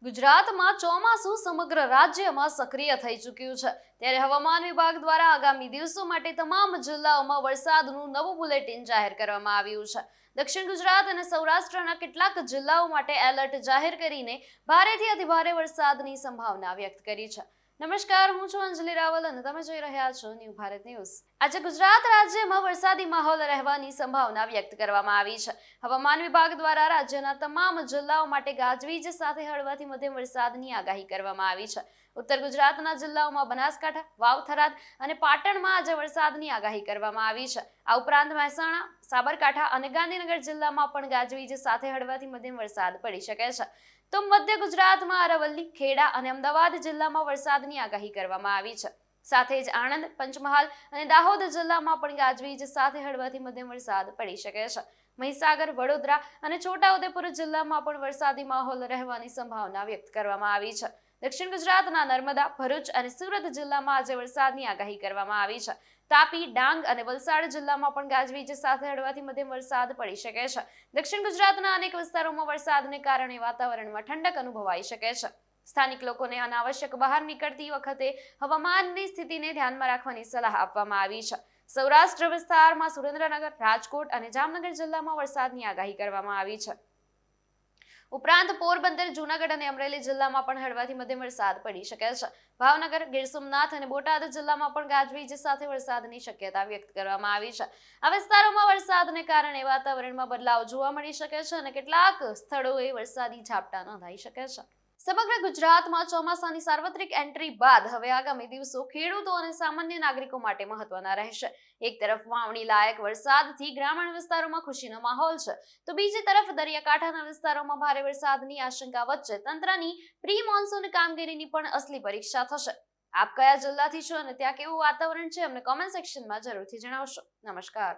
ગુજરાતમાં ચોમાસું સમગ્ર રાજ્યમાં સક્રિય થઈ ચૂક્યું છે ત્યારે હવામાન વિભાગ દ્વારા આગામી દિવસો માટે તમામ જિલ્લાઓમાં વરસાદનું નવું બુલેટિન જાહેર કરવામાં આવ્યું છે। દક્ષિણ ગુજરાત અને સૌરાષ્ટ્રના કેટલાક જિલ્લાઓ માટે એલર્ટ જાહેર કરીને ભારેથી અતિભારે વરસાદની સંભાવના વ્યક્ત કરી છે। નમસ્કાર, હું છું અંજલિ રાવલ અને તમે જોઈ રહ્યા છો ન્યૂ ભારત ન્યૂઝ। આજે ગુજરાત રાજ્યમાં વરસાદી માહોલ રહેવાની સંભાવના વ્યક્ત કરવામાં આવી છે। હવામાન વિભાગ દ્વારા રાજ્યના તમામ જિલ્લાઓ માટે ગાજવીજ સાથે હળવાથી મધ્યમ વરસાદની આગાહી કરવામાં આવી છે। ઉત્તર ગુજરાતના જિલ્લાઓમાં બનાસકાંઠા, વાવ, થરાદ અને પાટણમાં આજે વરસાદની આગાહી કરવામાં આવી છે। આ ઉપરાંત મહેસાણા, સાબરકાંઠા અને ગાંધીનગર જિલ્લામાં પણ ગાજવીજ સાથે હળવાથી મધ્યમ વરસાદ પડી શકે છે। તો મધ્ય ગુજરાતમાં અરવલ્લી, ખેડા અને અમદાવાદ જિલ્લામાં વરસાદની આગાહી કરવામાં આવી છે। સાથે જ આણંદ, પંચમહાલ અને દાહોદ જિલ્લામાં પણ ગાજવીજ સાથે હળવાથી મધ્યમ વરસાદ પડી શકે છે। મહીસાગર, વડોદરા અને છોટાઉદેપુર જિલ્લામાં પણ વરસાદી માહોલ રહેવાની સંભાવના વ્યક્ત કરવામાં આવી છે। દક્ષિણ ગુજરાતના નર્મદા, ભરૂચ અને સુરત જિલ્લામાં આજે વરસાદની આગાહી કરવામાં આવી છે। તાપી, ડાંગ અને વલસાડ જિલ્લામાં પણ ગાજવીજ સાથે હળવાથી મધ્યમ વરસાદ પડી શકે છે। દક્ષિણ ગુજરાતના અનેક વિસ્તારોમાં વરસાદને કારણે વાતાવરણમાં ઠંડક અનુભવાઈ શકે છે। સ્થાનિક લોકોને અનાવશ્યક બહાર નીકળતી વખતે હવામાનની સ્થિતિને ધ્યાનમાં રાખવાની સલાહ આપવામાં આવી છે। સૌરાષ્ટ્ર વિસ્તારમાં સુરેન્દ્રનગર, રાજકોટ અને જામનગર જિલ્લામાં વરસાદની આગાહી કરવામાં આવી છે। ઉપરાંત પોરબંદર, જૂનાગઢ અને અમરેલી જિલ્લામાં પણ હળવાથી મધ્યમ વરસાદ પડી શકે છે। ભાવનગર, ગીર સોમનાથ અને બોટાદ જિલ્લામાં પણ ગાજવીજ સાથે વરસાદની શક્યતા વ્યક્ત કરવામાં આવી છે। આ વિસ્તારોમાં વરસાદને કારણે વાતાવરણમાં બદલાવ જોવા મળી શકે છે અને કેટલાક સ્થળોએ વરસાદી ઝાપટા નોંધાઈ શકે છે। સમગ્ર ગુજરાતમાં ચોમાસાની સાર્વત્રિક એન્ટ્રી બાદ હવે આગામી દિવસો ખેડૂતો અને સામાન્ય નાગરિકો માટે મહત્વના રહેશે। એક તરફ વાવણી લાયક વરસાદથી ગ્રામીણ વિસ્તારોમાં ખુશીનો માહોલ છે, તો બીજી તરફ દરિયાકાંઠાના વિસ્તારોમાં ભારે વરસાદની આશંકા વચ્ચે તંત્રની પ્રી મોન્સૂન કામગીરીની પણ અસલી પરીક્ષા થશે। આપ કયા જિલ્લાથી છો અને ત્યાં કેવું વાતાવરણ છે, અમને કોમેન્ટ સેક્શનમાં જરૂરથી જણાવશો। નમસ્કાર।